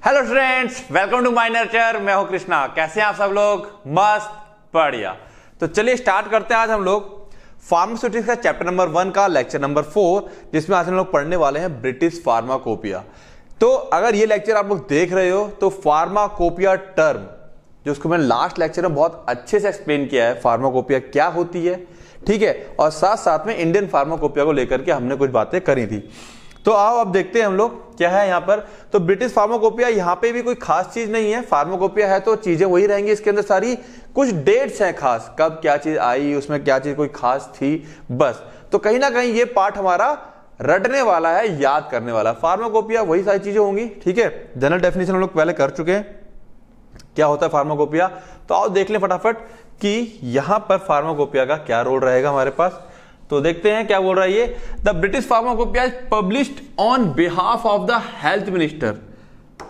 Hello students, welcome to my nurture. मैं हूं कृष्णा। कैसे हैं आप सब लोग? मस्त, बढ़िया। तो चलिए स्टार्ट करते हैं। आज हम लोग फार्मास्यूटिक्स का चैप्टर नंबर 1 का लेक्चर नंबर 4, जिसमें आज हम लोग पढ़ने वाले हैं ब्रिटिश फार्माकोपिया। तो अगर ये लेक्चर आप लोग देख रहे हो तो फार्माकोपिया टर्म, जो उसको मैंने लास्ट लेक्चर में बहुत अच्छे से एक्सप्लेन किया है, फार्माकोपिया क्या होती है, ठीक है, और साथ साथ में इंडियन फार्माकोपिया को लेकर के हमने कुछ बातें करी थी। तो आओ अब देखते हैं हम लोग क्या है यहाँ पर। तो ब्रिटिश फार्माकोपिया, यहाँ पे भी कोई खास चीज नहीं है। फार्माकोपिया है तो चीजें वही रहेंगी। इसके अंदर सारी कुछ डेट्स हैं खास, कब क्या चीज आई, उसमें क्या चीज कोई खास थी, बस। तो कहीं ना कहीं ये पार्ट हमारा रटने वाला है, याद करने वाला। फार्माकोपिया वही सारी चीजें होंगी, ठीक है। जनरल डेफिनेशन हम लोग पहले कर चुके हैं, क्या होता है फार्माकोपिया। तो आओ देख लें फटाफट कि यहां पर फार्माकोपिया का क्या रोल रहेगा हमारे पास। तो देखते हैं क्या बोल रहा है ये। The British pharmacopoeia is published on behalf of the health minister,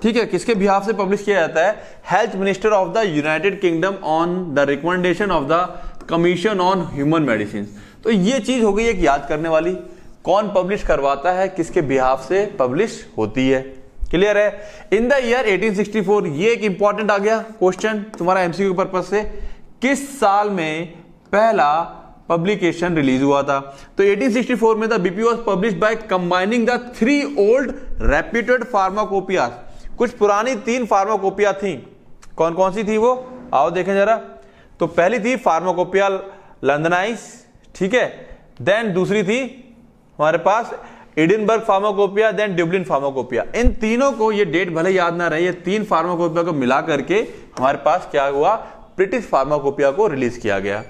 ठीक है। किसके बिहाफ से पब्लिश किया जाता है? Health minister of the United kingdom on the recommendation of the commission on human medicine. तो ये चीज हो गई एक याद करने वाली। कौन पब्लिश करवाता है, किसके बिहाफ से पब्लिश होती है, क्लियर है। इन द ईयर 1864, ये एक इंपॉर्टेंट आ गया क्वेश्चन तुम्हारा एमसीक्यू पर्पस से। किस साल में पहला पब्लिकेशन रिलीज हुआ था? तो 1864 में the BP was published by combining the 3 old reputed pharmacopoeia. कुछ पुरानी 3 फार्माकोपिया थी। कौन कौन सी थी वो? आओ देखें जरा। तो पहली थी फार्माकोपिया लंदनाइस, ठीक है। देन दूसरी थी हमारे पास एडिनबर्ग फार्माकोपिया, देन ड्यूब्लिन फार्माकोपिया। इन तीनों को, ये डेट भले याद ना रहे, ये 3 फार्माकोपिया को मिला करके हमारे पास क्या हुआ? ब्रिटिश फार्माकोपिया को रिलीज किया गया,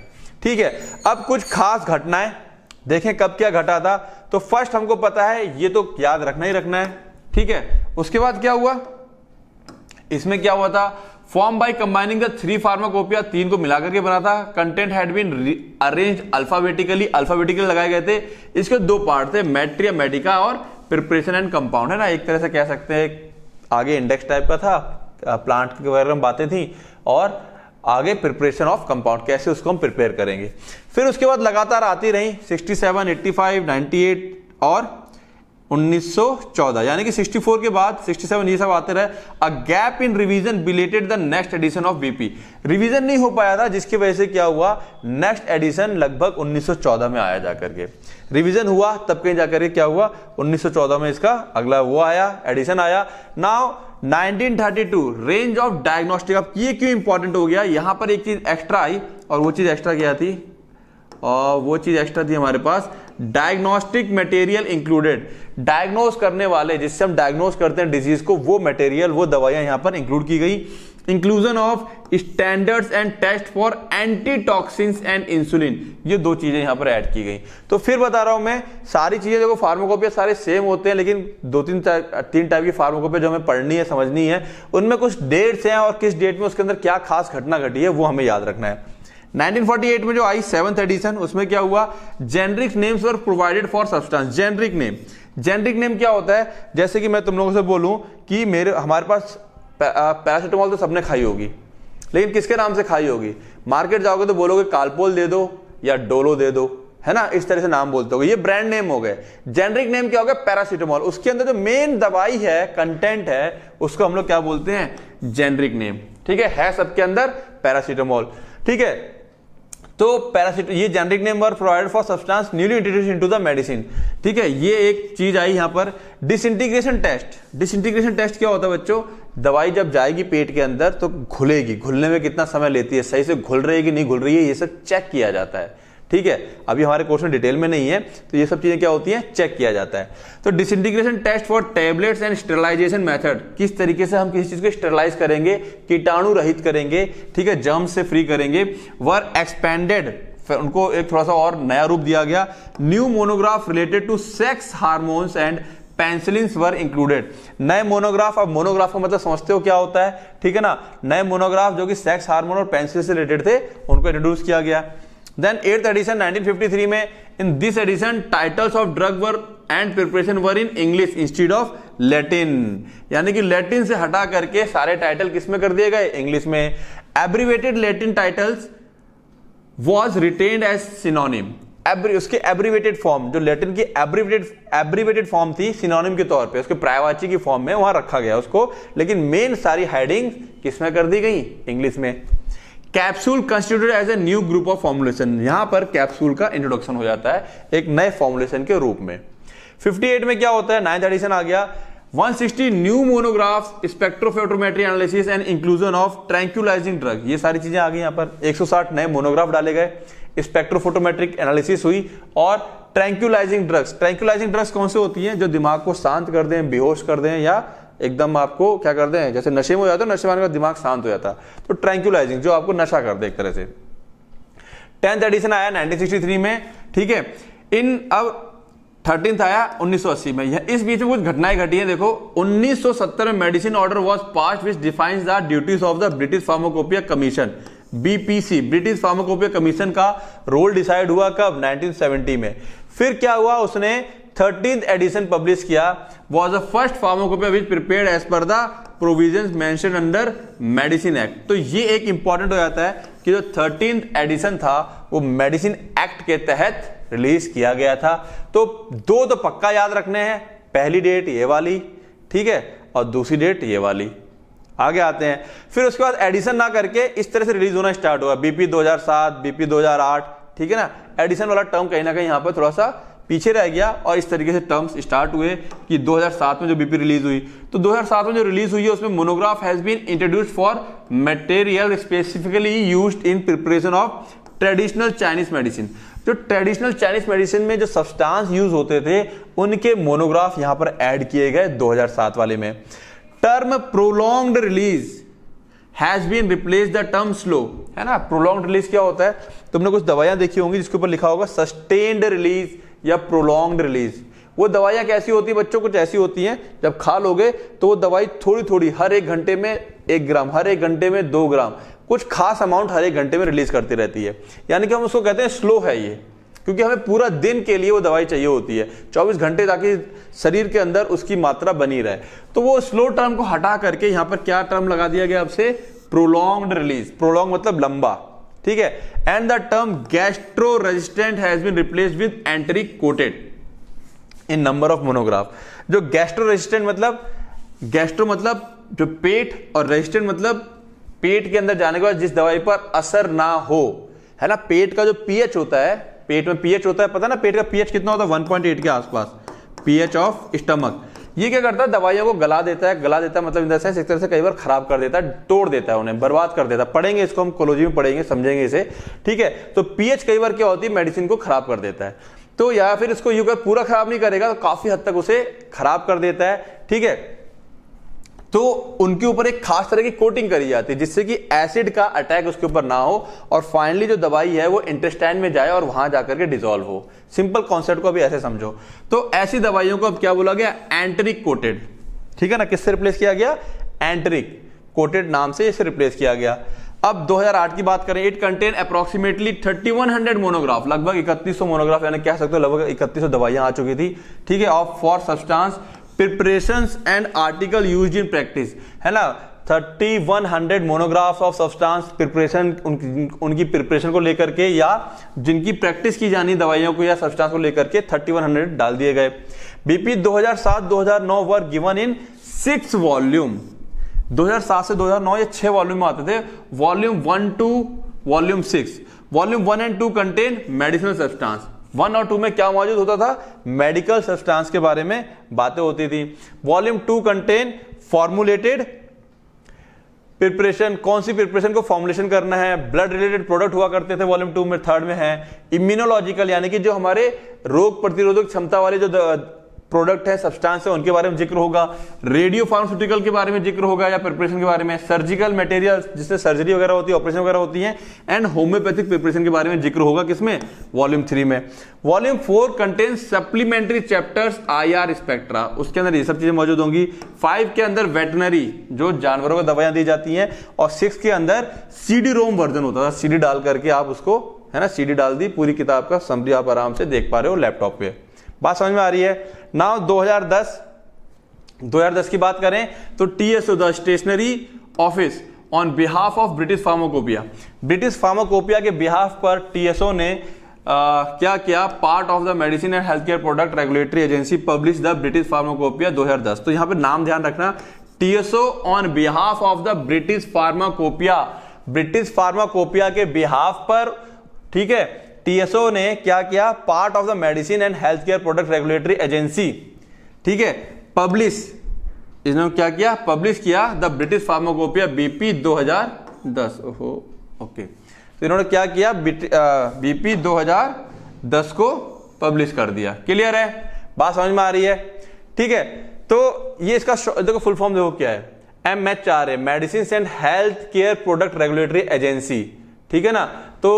ठीक है। अब कुछ खास घटनाएं देखें कब क्या घटा था। तो फर्स्ट हमको पता है, ये तो याद रखना ही रखना है, ठीक है। उसके बाद क्या हुआ, इसमें क्या हुआ था? Form by combining the 3 pharmacopoeia, 3 को मिलाकर के बना था। Content had been arranged alphabetically, alphabetically लगाए गए थे। इसके 2 पार्ट थे, मैट्रिया मेडिका और प्रिपरेशन एंड कंपाउंड, है ना। एक तरह से कह सकते हैं आगे इंडेक्स टाइप का था, प्लांट के बारे में बातें थी, और आगे प्रिपरेशन ऑफ कंपाउंड, कैसे उसको हम प्रिपेयर करेंगे। फिर उसके बाद लगातार आती रही 67, 85, 98 और 1914, यानी कि 64 के बाद 67 ये सब आते रहे। A gap in revision belated the next edition of BP. Revision नहीं हो पाया था, जिसकी वजह से क्या हुआ? नेक्स्ट एडिशन लगभग 1914 में आया जाकर के। रिवीजन हुआ तब कहीं जाकर के क्या हुआ? 1914 में इसका अगला वो आया, एडिशन आया। Now 1932 range of diagnostic. अब ये क्यों इंपॉर्टेंट हो गया? यहां पर एक चीज एक्स्ट्रा आई, और वो चीज एक्स्ट्रा क्या थी? और वो चीज एक्स्ट्रा थी हमारे पास डायग्नोस्टिक मटेरियल इंक्लूडेड। डायग्नोज करने वाले, जिससे हम डायग्नोज करते हैं डिजीज को, वो मटेरियल, वो दवाइयां यहां पर इंक्लूड की गई। Inclusion of standards and test for antitoxins and insulin, ये 2 चीजें यहां पर ऐड की गई। तो फिर बता रहा हूं मैं, सारी चीजें देखो फार्माकोपिया सारे सेम होते हैं, लेकिन 3 टाइप की फार्माकोपिया जो हमें पढ़नी है, समझनी है, उनमें कुछ डेट्स हैं, और किस डेट में उसके अंदर क्या खास घटना घटी है वो हमें याद रखना है। 1948 में जो आई 7th एडिशन, उसमें क्या हुआ? Generic names were provided for substance. Generic name, generic name क्या होता है? जैसे कि मैं तुम लोगों से बोलूं कि हमारे पास पैरासिटामोल तो सबने खाई होगी, लेकिन किसके नाम से खाई होगी? मार्केट जाओगे तो बोलोगे कालपोल दे दो या डोलो दे दो, है ना, इस तरह से नाम बोलते हो। ये ब्रांड नेम हो गए। जेनरिक नेम क्या हो गया? पैरासिटामोल। उसके अंदर जो मेन दवाई है, कंटेंट है, उसको हम लोग क्या बोलते हैं? जेनरिक नेम, ठीक है सबके अंदर पैरासिटामोल, ठीक है। तो ये generic name were provided for substance newly introduced into the medicine, ठीक है। ये एक चीज आई यहां पर। Disintegration test. डिसइंटीग्रेशन टेस्ट क्या होता है बच्चों? दवाई जब जाएगी पेट के अंदर तो घुलेगी, घुलने में कितना समय लेती है, सही से घुल रही है कि नहीं घुल रही है, ये सब चेक किया जाता है, ठीक है। अभी हमारे कोर्स में डिटेल में नहीं है, तो ये सब चीजें क्या होती हैं? चेक किया जाता है। तो disintegration test for tablets and sterilization method, किस तरीके से हम किसी चीज को स्टेरिलाइज करेंगे, कीटाणु रहित करेंगे, ठीक है, जर्म से फ्री करेंगे, वर एक्सपेंडेड। उनको एक थोड़ा सा और नया रूप दिया गया। New monograph related to sex hormones and penicillins were included. नए मोनोग्राफ, अब मोनोग्राफ का मतलब समझते हो क्या होता है, ठीक है ना। नए मोनोग्राफ जो कि सेक्स हार्मोन और पेंसिलिन से रिलेटेड थे, उनको इंट्रोड्यूस किया गया। Then 8th edition 1953 में, in this edition titles of drug were and preparation were in English instead of Latin, यानी कि लैटिन से हटा करके सारे टाइटल किस में कर दिए गए? इंग्लिश में। Abbreviated Latin titles was retained as synonym, उसके एब्रीवेटेड फॉर्म, जो लैटिन की एब्रीवेटेड फॉर्म थी सिनोनिम के तौर पे, उसके पर्यायवाची की फॉर्म में वहां रखा गया उसको, लेकिन मेन सारी हेडिंग किसमें कर दी गई, इंग्लिश में। Capsule constituted as a new group of formulation, यहां पर कैप्सूल का इंट्रोडक्शन हो जाता है एक नए फॉर्मुलेशन के रूप में। 58 में क्या होता है, 9th एडिशन आ गया। 160 new monographs, spectrophotometry analysis and inclusion of tranquillising drug, ये सारी चीजें आ गई यहां पर। 160 नए मोनोग्राफ डाले गए, स्पेक्ट्रोफोटोमेट्रिक एनालिसिस हुई और ट्रैंक्यूलाइजिंग ड्रग्स कौन से होती हैं, जो दिमाग को शांत कर दें, बेहोश कर दें या एकदम आपको क्या कर दें, जैसे नशे में हो जाता है, नशे में दिमाग शांत हो जाता, तो ट्रैंक्यूलाइजिंग जो आपको नशा कर दे एक तरह से। 10th एडिशन आया 1963 में, ठीक है। अब 13th आया 1980 में। इस बीच में कुछ घटनाएं घटी हैं, देखो 1970 में medicine order was passed which defines the duties of the British pharmacopoeia commission, BPC, British pharmacopoeia commission का रोल डिसाइड हुआ कब, 1970 में। फिर क्या हुआ, उसने 13th एडिशन पब्लिश किया, was the first pharmacopoeia which prepared as per the provisions mentioned under medicine act. तो ये एक इंपॉर्टेंट हो जाता है कि जो 13th एडिशन था वो मेडिसिन एक्ट के तहत रिलीज किया गया था। तो दो तो पक्का याद रखने हैं, पहली डेट ये वाली, ठीक है, और दूसरी डेट ये वाली। आगे आते हैं, फिर उसके बाद एडिशन ना करके इस तरह से रिलीज होना स्टार्ट हुआ, बीपी 2007, बीपी 2008, ठीक है ना। एडिशन वाला टर्म कहीं ना कहीं यहां पर थोड़ा सा पीछे रह गया और इस तरीके से टर्म्स स्टार्ट हुए कि 2007 में जो बीपी रिलीज हुई, तो 2007 में जो रिलीज हुई है उसमें monograph has been introduced for material specifically used in preparation of traditional Chinese medicine. जो ट्रेडिशनल चाइनीज मेडिसिन में जो सब्सटेंस यूज होते थे उनके मोनोग्राफ यहां पर ऐड किए गए 2007 वाले में। Term prolonged release has been replace the term slow, है ना। प्रोलॉन्ग्ड रिलीज क्या होता है, तुमने कुछ दवाइयां देखी होंगी जिसके ऊपर लिखा होगा सस्टेन्ड रिलीज या प्रोलॉन्ग्ड रिलीज। वो दवाइयां कैसी होती है बच्चों, कुछ ऐसी होती हैं, जब खा लोगे तो वो दवाई थोड़ी थोड़ी हर 1 घंटे में 1 ग्राम, हर 1 घंटे में 2 ग्राम, कुछ खास अमाउंट हर 1 घंटे में रिलीज करती रहती है। यानी कि हम उसको कहते हैं स्लो है ये, क्योंकि हमें पूरा दिन के लिए वो दवाई चाहिए होती है, 24 घंटे, ताकि शरीर के अंदर उसकी मात्रा बनी रहे। तो वो स्लो टर्म को हटा करके यहां पर क्या टर्म लगा दिया गया आपसे, प्रोलॉन्ग्ड रिलीज। प्रोलॉन्ग मतलब लंबा, ठीक है। And the term gastro resistant has been replaced with enteric coated in number of monograph. जो गैस्ट्रो रेजिस्टेंट मतलब, गैस्ट्रो मतलब जो पेट, और रेजिस्टेंट मतलब पेट के अंदर जाने के बाद जिस दवाई पर असर ना हो, है ना। पेट का जो पीएच होता है, पेट में पीएच होता है, पता ना पेट का पीएच कितना होता है, 1.8 के आसपास, पीएच ऑफ स्टमक। ये क्या करता है, दवाइयों को गला देता है। गला देता है मतलब इन सेंस एक तरह से कई बार खराब कर देता है, तोड़ देता है, उन्हें बर्बाद कर देता है। पढ़ेंगे इसको हम कोलॉजी में पढ़ेंगे, समझेंगे इसे, ठीक है। तो पीएच कई बार क्या होती है, मेडिसिन को खराब कर देता है। तो या फिर इसको यूं कर पूरा खराब नहीं करेगा तो काफी हद तक उसे खराब कर देता है, ठीक है। तो उनके ऊपर एक खास तरह की कोटिंग करी जाती है जिससे कि एसिड का अटैक उसके ऊपर ना हो और फाइनली जो दवाई है वो इंटेस्टाइन में जाए और वहां जाकर के डिसॉल्व हो। सिंपल कॉन्सेप्ट को अभी ऐसे समझो। तो ऐसी दवाइयों को अब क्या बोला गया, एंटेरिक कोटेड, ठीक है ना। किससे रिप्लेस किया गया, एंटेरिक कोटेड नाम से इसे रिप्लेस किया गया। अब 2008 की बात करें, इट कंटेन अप्रोक्सीमेटली 3100 मोनोग्राफ, लगभग 3100 मोनोग्राफ, यानी कह सकते हो लगभग 3100 दवाइयां आ चुकी थी, ठीक है। Of for substance preparations and article used in practice, है ना। 3100 मोनोग्राफ्स ऑफ सब्सटेंस प्रिपरेशन, उनकी प्रिपरेशन को लेकर के या जिनकी प्रैक्टिस की जानी दवाइयों को या सब्सटेंस को लेकर के 3100 डाल दिए गए। BP 2007-2009 were given in 6 volume. 2007 से 2009 ये 6 वॉल्यूम में आते थे, volume 1 to volume 6। Volume 1 and 2 contain medicinal substance. 1 और 2 में क्या मौजूद होता था, मेडिकल सब्सटेंस के बारे में बातें होती थी। वॉल्यूम 2 कंटेन फॉर्मुलेटेड प्रिपरेशन, कौन सी प्रिपरेशन को फॉर्मुलेशन करना है, ब्लड रिलेटेड प्रोडक्ट हुआ करते थे वॉल्यूम 2 में। 3rd में है इम्यूनोलॉजिकल, यानी कि जो हमारे रोग प्रतिरोधक क्षमता वाले जो प्रोडक्ट है, सब्सटेंस है, उनके बारे में जिक्र होगा। रेडियो फार्मास्यूटिकल के बारे में जिक्र होगा या प्रिपरेशन के बारे में। सर्जिकल मटेरियल जिससे सर्जरी वगैरह होती है, ऑपरेशन वगैरह होती है। एंड होम्योपैथिक प्रिपरेशन के बारे में जिक्र होगा किसमें, वॉल्यूम 3 में। Volume 4 contains supplementary chapters IR spectra, उसके अंदर ये सब चीजें मौजूद होंगी। 5 के अंदर वेटनरी, जो जानवरों को दवाइयां दी जाती हैं, और 6 के अंदर CD-ROM वर्जन होता था, CD डाल करके आप उसको, है ना, CD डाल दी, पूरी किताब का समरी आप आराम से देख पा रहे हो लैपटॉप पे। बात समझ में आ रही है। नाउ 2010 की बात करें तो TSO the stationery office on behalf of British pharmacopoeia, British pharmacopoeia के बिहाफ पर TSO ने क्या किया, part of the medicine and health care product regulatory agency publish the British pharmacopoeia 2010। तो यहां पे नाम ध्यान रखना, TSO on behalf of the British pharmacopoeia, British pharmacopoeia के बिहाफ पर, ठीक है, टीएसओ ने क्या किया, part of the medicine and health care product regulatory agency, ठीक है, पब्लिश, इन्होंने क्या किया, पब्लिश किया द ब्रिटिश फार्माकोपिया बीपी 2010। ओहो ओके, तो इन्होंने क्या किया, बीपी 2010 को पब्लिश कर दिया। क्लियर है, बात समझ में आ रही है, ठीक है। तो ये इसका देखो फुल फॉर्म देखो क्या है, MHRA, medicine and health care product regulatory agency, ठीक है ना। तो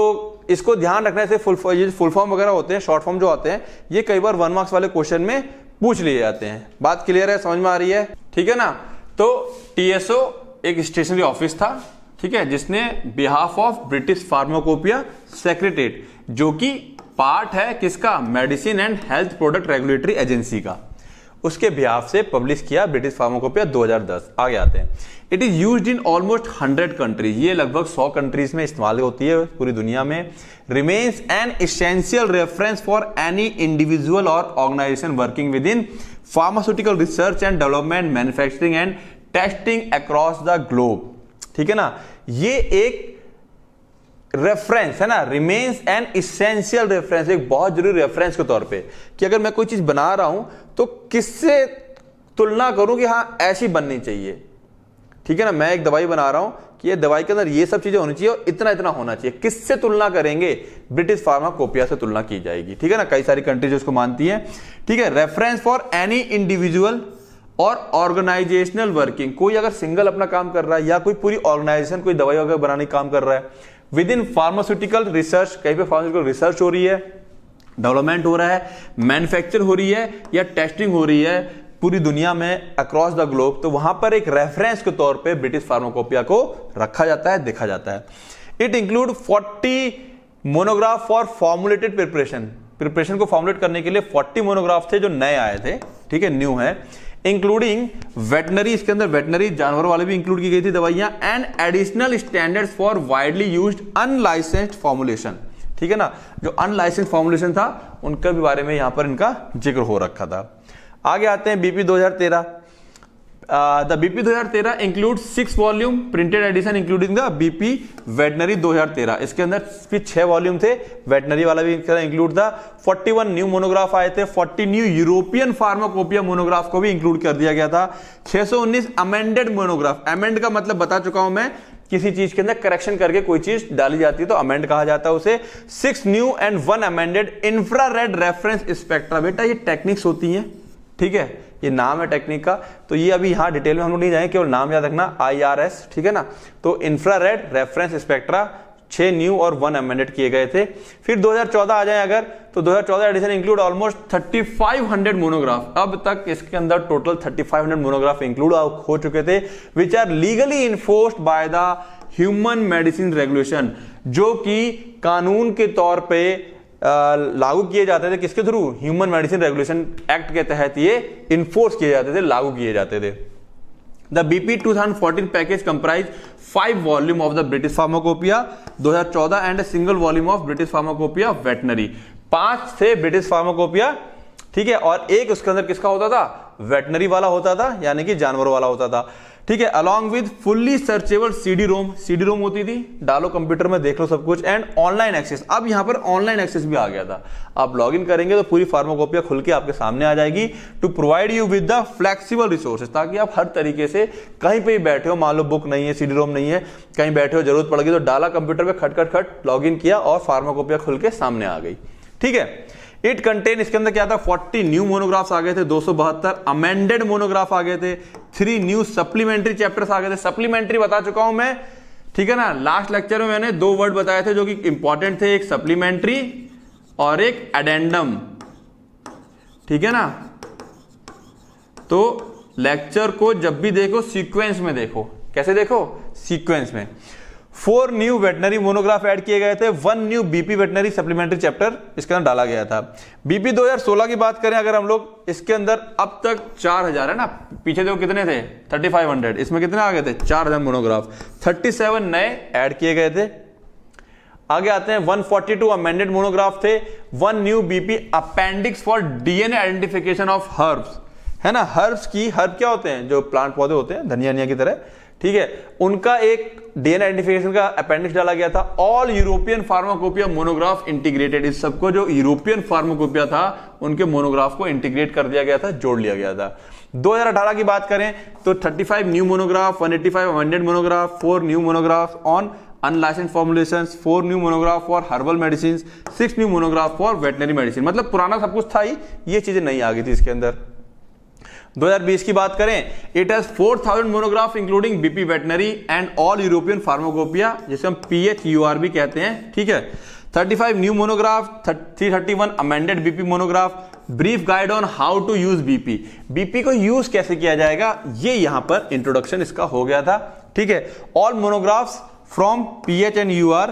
इसको ध्यान रखने से फुल फॉर्म वगैरह होते हैं, शॉर्ट फॉर्म जो आते हैं, ये कई बार 1 मार्क्स वाले क्वेश्चन में पूछ लिए जाते हैं। बात क्लियर है, समझ में आ रही है, ठीक है ना। तो टीएसओ एक स्टेशनरी ऑफिस था, ठीक है, जिसने behalf of British pharmacopoeia secretariat, जो कि पार्ट है किसका, medicine and health product regulatory agency का, उसके बिहाफ से पब्लिश किया ब्रिटिश फार्माकोपिया 2010। आगे आते हैं, it is used in almost 100 countries, ये लगभग 100 कंट्रीज में इस्तेमाल होती है पूरी दुनिया में। Remains an essential reference for any individual or organisation working with in pharmaceutical research and development, manufacturing and testing across the globe, ठीक है ना। ये एक रेफरेंस है ना, रिमेन्स एन इसेंशियल रेफरेंस, एक बहुत जरूरी रेफरेंस के तौर पे, कि अगर मैं कोई चीज बना रहा हूं तो किससे तुलना करूं कि हाँ ऐसी बननी चाहिए, ठीक है ना। मैं एक दवाई बना रहा हूं कि ये दवाई के अंदर ये सब चीजें होनी चाहिए और इतना इतना होना चाहिए, किससे तुलना करेंगे, ब्रिटिश फार्माकोपिया से तुलना की जाएगी, ठीक है ना। कई सारी कंट्रीज उसको मानती हैं, ठीक है। रेफरेंस फॉर एनी इंडिविजुअल और ऑर्गेनाइजेशनल वर्किंग, कोई अगर सिंगल अपना काम कर रहा है या कोई पूरी ऑर्गेनाइजेशन कोई दवाई वगैरह बनाने का काम कर रहा है, विद इन फार्मास्यूटिकल रिसर्च, कहीं पे फार्मास्यूटिकल रिसर्च हो रही है, डेवलपमेंट हो रहा है, मैन्युफैक्चर हो रही है या टेस्टिंग हो रही है पूरी दुनिया में अक्रॉस द ग्लोब, तो वहां पर एक रेफरेंस के तौर पे ब्रिटिश फार्माकोपिया को रखा जाता है, देखा जाता है। It include 40 monograph for formulated preparation को फॉर्मुलेट करने के लिए 40 मोनोग्राफ थे जो नए आए थे, ठीक है, न्यू है, इंक्लूडिंग वेटनरी, इसके अंदर वेटनरी जानवरों वाले भी इंक्लूड की गई थी दवाइयां, and additional standards for widely used unlicensed formulation, ठीक है ना। जो अनलाइसेंस्ड फॉर्मुलेशन था उनके भी बारे में यहां पर इनका जिक्र हो रखा था। आगे आते हैं BP 2013। The BP 2013 include 6 volume printed edition including the BP veterinary 2013, इसके अंदर भी 6 वॉल्यूम थे, वेटनरी वाला भी इंक्लूड था। 41 न्यू मोनोग्राफ आए थे, 40 न्यू यूरोपियन फार्माकोपिया मोनोग्राफ को भी इंक्लूड कर दिया गया था। 619 अमेंडेड मोनोग्राफ, अमेंड का मतलब बता चुका हूं मैं, किसी चीज के अंदर करेक्शन करके कोई चीज डाली जाती है तो अमेंड कहा जाता है उसे। 6 new and 1 amended infrared reference spectra, बेटा ये टेक्निक्स होती हैं, ठीक है, ये नाम है टेक्निक का, तो ये अभी यहां डिटेल में हम लोग नहीं जाएंगे, केवल नाम याद रखना, IRS, ठीक है ना। तो इंफ्रारेड रेफरेंस स्पेक्ट्रा 6 न्यू और 1 अमेंडेड किए गए थे। फिर 2014 आ जाए अगर, तो 2014 एडिशन इंक्लूड ऑलमोस्ट 3500 मोनोग्राफ, अब तक इसके अंदर टोटल 3500 मोनोग्राफ इंक्लूड हो चुके थे, which are legally enforced by the human medicine regulation, जो कि कानून के तौर पे लागू किए जाते थे, किसके through, human medicine regulation act के तहत ये इन्फोर्स किए जाते थे, लागू किए जाते थे। The BP 2014 package comprise 5 volume of the British pharmacopoeia 2014 and single volume of British pharmacopoeia veterinary, 5 थे ब्रिटिश फार्माकोपिया, ठीक है, और एक उसके अंदर किसका होता था, वेटनरी वाला होता था, यानी कि जानवरों वाला होता था, ठीक है। Along with fully searchable CD-ROM होती थी, डालो कंप्यूटर में देख लो सब कुछ, एंड ऑनलाइन एक्सेस, अब यहां पर ऑनलाइन एक्सेस भी आ गया था, आप लॉगिन करेंगे तो पूरी फार्माकोपिया खुल के आपके सामने आ जाएगी, to provide you with the flexible resources, ताकि आप हर तरीके से कहीं पे भी बैठे हो, मान लो बुक नहीं है, CD-ROM नहीं है, कहीं बैठे हो, जरूरत पड़ गई तो डाला कंप्यूटर पे, खट लॉगिन किया और फार्माकोपिया खुल के सामने आ गई, ठीक है। इट कंटेन, इसके अंदर क्या था, 40 न्यू मोनोग्राफ्स आ गए थे, 272 अमेंडेड मोनोग्राफ आ गए थे, 3 न्यू सप्लीमेंट्री चैप्टर्स आ गए थे। सप्लीमेंट्री बता चुका हूं मैं, ठीक है ना, लास्ट लेक्चर में मैंने 2 वर्ड बताए थे जो कि इंपॉर्टेंट थे, एक सप्लीमेंट्री और एक एडेंडम, ठीक है ना। तो लेक्चर को जब भी देखो सीक्वेंस में देखो, कैसे देखो, सीक्वेंस में। 4 न्यू वेटनरी मोनोग्राफ ऐड किए गए थे, 1 new BP veterinary supplementary chapter इसके अंदर डाला गया था। बीपी 2016 की बात करें अगर हम लोग, इसके अंदर अब तक 4000 है ना, पीछे देखो कितने थे 3500, इसमें कितने आ गए थे 4000 मोनोग्राफ, 37 नए ऐड किए गए थे। आगे आते हैं 142 अमेंडेड मोनोग्राफ थे, 1 new BP appendix for DNA identification of herbs, है ना। हर्ब्स की, हर्ब क्या होते हैं, जो प्लांट पौधे होते हैं धनिया की तरह, ठीक है, उनका एक डीएनए आइडेंटिफिकेशन का अपेंडिक्स डाला गया था। All European pharmacopoeia monograph integrated, इस सबको जो यूरोपियन फार्माकोपिया था उनके मोनोग्राफ को इंटीग्रेट कर दिया गया था, जोड़ लिया गया था। 2018 की बात करें तो 35 new monograph, 185 amended monograph, 4 new monograph on unlicensed formulations, 4 new monograph for herbal medicine, 6 new monograph for veterinary medicine. मतलब पुराना सब कुछ था ही, ये चीजें नहीं आ गई थी इसके अंदर। 2020 की बात करें, it has 4000 monograph including BP veterinary and all European pharmacopoeia, जिसे हम PHUR भी कहते हैं, ठीक है। 35 new monograph, 331 amended BP monograph, brief guide on how to use BP, BP को यूज कैसे किया जाएगा, ये यहां पर इंट्रोडक्शन इसका हो गया था, ठीक है। All monographs from PH and UR,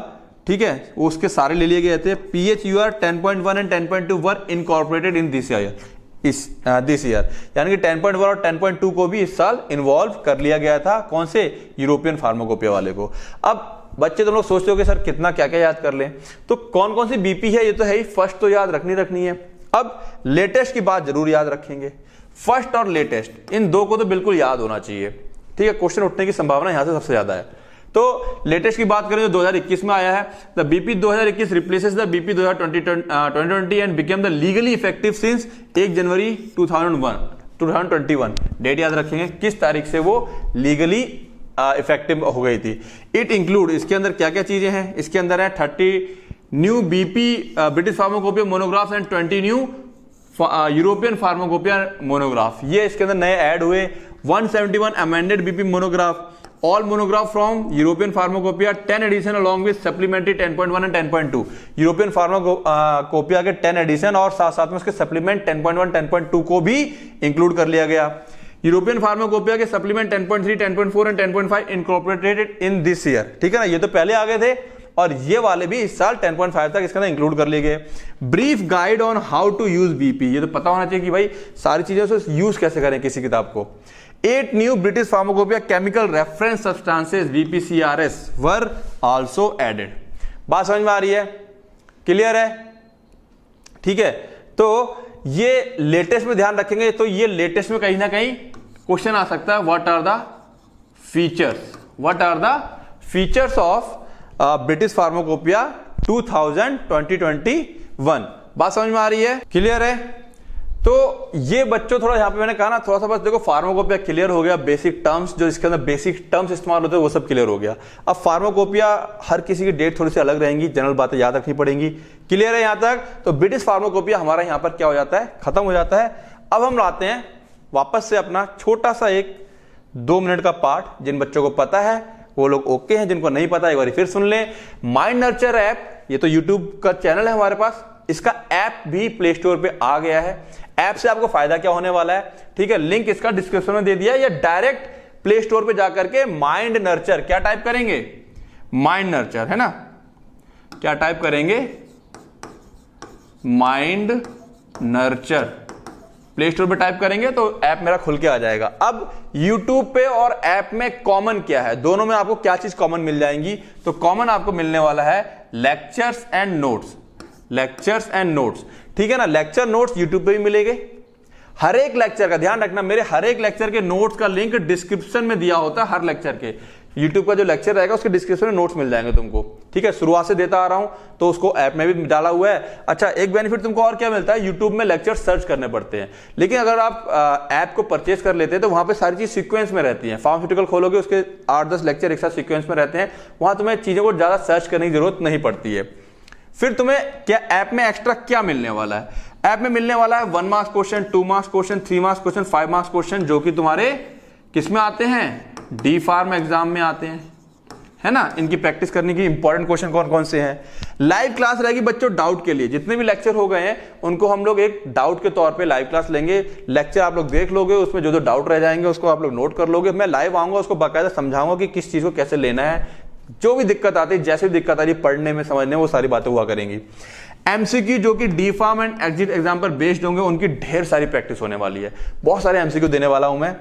ठीक है, उसके सारे ले लिए गए थे। PHUR 10.1 and 10.2 were incorporated in this year, यानी कि 10.1 और 10.2 को भी इस साल इन्वॉल्व कर लिया गया था। कौन से? यूरोपियन फार्माकोपिया वाले को। अब बच्चे तुम लोग सोचते हो कि सर कितना क्या क्या याद कर लें, तो कौन कौन सी बीपी है, ये तो है ही, फर्स्ट तो याद रखनी है। अब लेटेस्ट की बात जरूर याद रखेंगे, फर्स्ट और लेटेस्ट इन दो को तो बिल्कुल याद होना चाहिए, ठीक है, क्वेश्चन उठने की संभावना यहां से सबसे ज्यादा है। तो लेटेस्ट की बात करें जो 2021 में आया है, the BP 2021 replaces the BP 2020 and became the legally effective since 1 January 2021। Date याद रखेंगे किस तारीख से वो लीगली इफेक्टिव हो गई थी। इट इंक्लूड, इसके अंदर क्या क्या चीजें हैं, इसके अंदर है 30 new BP British pharmacopoeia monograph and 20 new European pharmacopoeia monograph, ये इसके अंदर नए ऐड हुए। 171 amended BP monograph, all monograph from European pharmacopoeia, 10 edition along with supplementary 10.1 and 10.2, European pharmacopoeia के 10 एडिशन और साथ साथ में उसके सप्लीमेंट 10.1 10.2 को भी इंक्लूड कर लिया गया। यूरोपियन फार्माकोपिया के supplement 10.3 10.4 and 10.5 incorporated in this year, ठीक है ना, ये तो पहले आ गए थे और ये वाले भी इस साल 10.5 तक इसके अंदर इंक्लूड कर लिए गए। Brief guide on how to use BP, ये तो पता होना चाहिए कि भाई सारी चीजों से यूज कैसे करें किसी किताब को। 8 new British pharmacopoeia chemical reference substances BPCRS were also added. बात समझ में आ रही है, क्लियर है, ठीक है। तो ये लेटेस्ट में ध्यान रखेंगे, तो ये लेटेस्ट में कहीं ना कहीं क्वेश्चन आ सकता है, what are the features of British pharmacopoeia 2021। बात समझ में आ रही है, क्लियर है। तो ये बच्चों थोड़ा यहां पे मैंने कहा ना, थोड़ा सा बस देखो, फार्माकोपिया क्लियर हो गया, बेसिक टर्म्स जो इसके अंदर बेसिक टर्म्स इस्तेमाल होते हैं वो सब क्लियर हो गया। अब फार्माकोपिया हर किसी की डेट थोड़ी सी अलग रहेंगी, जनरल बातें याद रखनी पड़ेंगी, क्लियर है यहां तक। तो ब्रिटिश फार्माकोपिया हमारा यहां पर क्या हो जाता है, खत्म हो जाता है। अब हम लाते हैं वापस से अपना छोटा सा एक 2 मिनट का पार्ट, जिन बच्चों को पता है वो लोग ओके हैं, जिनको नहीं पता एक बार फिर सुन लें। माइंड नर्चर ऐप, ये तो यूट्यूब का चैनल है हमारे पास, इसका ऐप भी प्ले स्टोर पे आ गया है। ऐप से आपको फायदा क्या होने वाला है, ठीक है, लिंक इसका डिस्क्रिप्शन में दे दिया, या डायरेक्ट प्ले स्टोर पे जाकर के माइंड नर्चर, क्या टाइप करेंगे, माइंड नर्चर, है ना, क्या टाइप करेंगे, माइंड नर्चर, प्ले स्टोर पे टाइप करेंगे तो ऐप मेरा खुल के आ जाएगा। अब यूट्यूब पे और ऐप में कॉमन क्या है, दोनों में आपको क्या चीज कॉमन मिल जाएंगी, तो कॉमन आपको मिलने वाला है lectures and notes, lectures and notes, ठीक है ना। लेक्चर नोट्स यूट्यूब पे भी मिलेंगे, हर एक लेक्चर का ध्यान रखना, मेरे हर एक लेक्चर के नोट्स का लिंक डिस्क्रिप्शन में दिया होता है, हर लेक्चर के यूट्यूब का जो लेक्चर रहेगा उसके डिस्क्रिप्शन में नोट्स मिल जाएंगे तुमको, ठीक है, शुरुआत से देता आ रहा हूं, तो उसको ऐप में भी डाला हुआ है। अच्छा, एक बेनिफिट तुमको और क्या मिलता है, यूट्यूब में लेक्चर सर्च करने पड़ते हैं, लेकिन अगर आप ऐप को परचेज कर लेते हैं तो वहां पे सारी चीज सीक्वेंस में रहती है। फार्मास्यूटिकल खोलोगे उसके 8-10 लेक्चर एक साथ सीक्वेंस में रहते हैं, वहां तुम्हें चीजों को ज्यादा सर्च करने की जरूरत नहीं पड़ती है। फिर तुम्हें क्या ऐप में एक्स्ट्रा क्या मिलने वाला है, ऐप में मिलने वाला है 1 marks question, 2 marks question, 3 marks question, 5 marks question, जो कि तुम्हारे किस में आते हैं, डी फार्म एग्जाम में आते हैं, है ना। इनकी प्रैक्टिस करने की इंपॉर्टेंट क्वेश्चन कौन कौन से हैं। लाइव क्लास रहेगी बच्चों डाउट के लिए, जितने भी लेक्चर हो गए हैं उनको हम लोग एक डाउट के तौर पे लाइव क्लास लेंगे। लेक्चर आप लोग देख लोगे, उसमें जो जो डाउट रह जाएंगे उसको आप लोग नोट कर लोगे, मैं लाइव आऊंगा, उसको बाकायदा समझाऊंगा कि किस चीज को कैसे लेना है, जो भी दिक्कत आती है, जैसे भी दिक्कत आ रही है पढ़ने में, समझने में, वो सारी बातें हुआ करेंगी। एमसीक्यू जो कि D pharm and exit exam पर बेस्ड होंगे, उनकी ढेर सारी प्रैक्टिस होने वाली है, बहुत सारे एमसीक्यू देने वाला हूं मैं।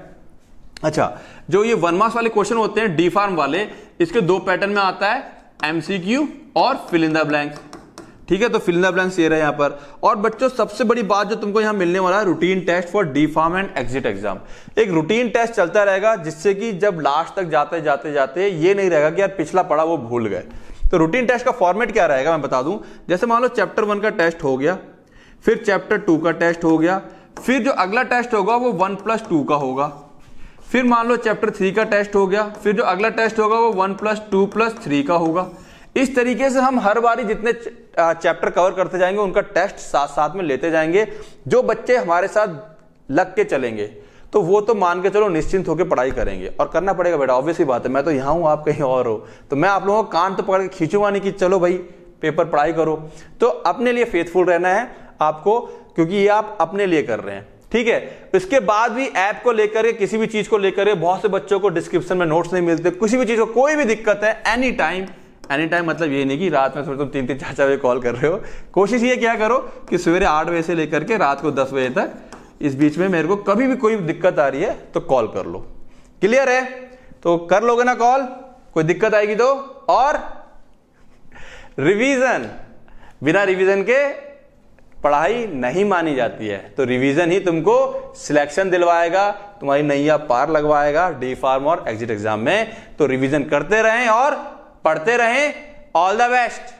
अच्छा, जो ये 1 मार्क्स वाले क्वेश्चन होते हैं डी फार्म वाले, इसके 2 पैटर्न में आता है, एमसीक्यू और फिल इन द ब्लैंक्स। ठीक है, तो फिल इन द ब्लैंक्स ये रहे यहां पर। और बच्चों सबसे बड़ी बात जो तुमको यहां मिलने वाला है, routine test for D pharm and exit exam. एक रूटीन टेस्ट चलता रहेगा जिससे कि जब लास्ट तक जाते जाते जाते ये नहीं रहेगा कि यार पिछला पढ़ा वो भूल गए। तो रूटीन टेस्ट का फॉर्मेट क्या रहेगा मैं बता दूं। जैसे मान लो चैप्टर 1 का टेस्ट हो गया, फिर चैप्टर 2 का टेस्ट हो गया, फिर जो अगला टेस्ट होगा वो 1+2 का होगा, फिर मान लो चैप्टर 3 का टेस्ट हो गया, फिर जो अगला टेस्ट होगा वो 1+2+3 का होगा। इस तरीके से हम हर बारी जितने चैप्टर कवर करते जाएंगे उनका टेस्ट साथ साथ में लेते जाएंगे। जो बच्चे हमारे साथ लग के चलेंगे तो वो तो मान के चलो निश्चिंत होकर पढ़ाई करेंगे, और करना पड़ेगा बेटा, ऑब्वियस ही बात है। मैं तो यहाँ हूं, आप कहीं और हो, तो मैं आप लोगों को कान तो पकड़ के खींचूंगा नहीं कि चलो भाई पेपर पढ़ाई करो। तो अपने लिए फेथफुल रहना है आपको, क्योंकि ये आप अपने लिए कर रहे हैं। ठीक है, इसके बाद भी ऐप को लेकर के, किसी भी चीज को लेकर के, बहुत से बच्चों को डिस्क्रिप्शन में नोट्स नहीं मिलते, किसी भी चीज को कोई भी दिक्कत है, एनी टाइम मतलब ये नहीं कि रात में तुम 3-3 4-4 बजे कॉल कर रहे हो। कोशिश ये क्या करो कि सवेरे 8 बजे से लेकर के रात को 10 बजे तक, इस बीच में मेरे को कभी भी कोई दिक्कत आ रही है तो कॉल कर लो। क्लियर है? तो कर लोगे ना कॉल, कोई दिक्कत आएगी तो। और रिवीजन, बिना रिवीजन के पढ़ाई नहीं मानी जाती है, तो रिवीजन ही तुमको सिलेक्शन दिलवाएगा, तुम्हारी नैया पार लगवाएगा डी फार्म और एग्जिट एग्जाम में। तो रिवीजन करते रहें और पढ़ते रहें। All the best.